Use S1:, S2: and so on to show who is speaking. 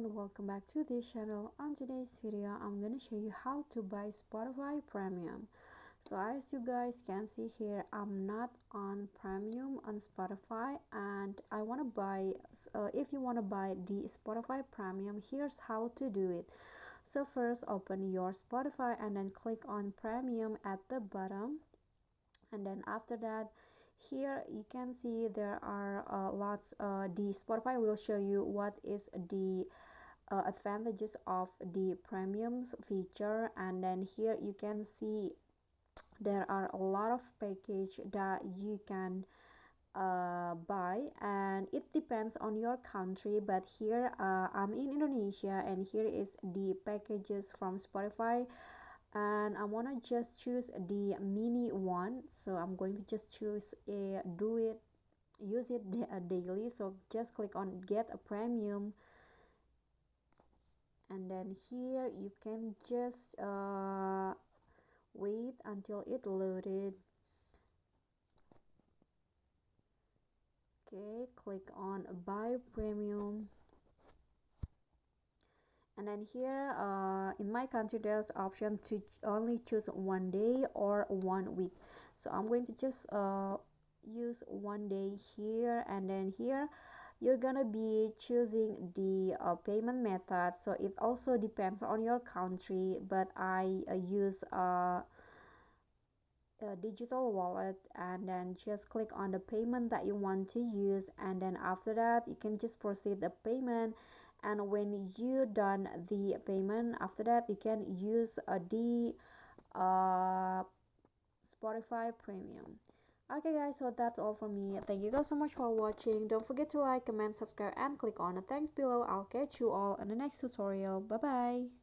S1: everyone, welcome back to this channel. On today's video I'm gonna show you how to buy Spotify Premium. So as you guys can see here, I'm not on Premium on Spotify and I want to buy if you want to buy the Spotify Premium, here's how to do it. So first open your Spotify and then click on Premium at the bottom, and then after that here you can see there are lots the Spotify will show you what is the advantages of the premiums feature, and then here you can see there are a lot of package that you can buy, and it depends on your country, but here I'm in Indonesia and here is the packages from Spotify, and I want to just choose the mini one. So I'm going to just choose a use it daily. So just click on get a premium, and then here you can just wait until it loaded. Okay, click on buy premium, and then here in my country there's option to only choose 1 day or 1 week. So I'm going to just use 1 day here, and then here you're gonna be choosing the payment method. So it also depends on your country, but I use a digital wallet, and then just click on the payment that you want to use, and then after that you can just proceed the payment, and when you done the payment, after that you can use the uh, Spotify Premium. Okay guys, so that's all from me. Thank you guys so much for watching. Don't forget to like, comment, subscribe and click on the thanks below. I'll catch you all in the next tutorial. Bye bye.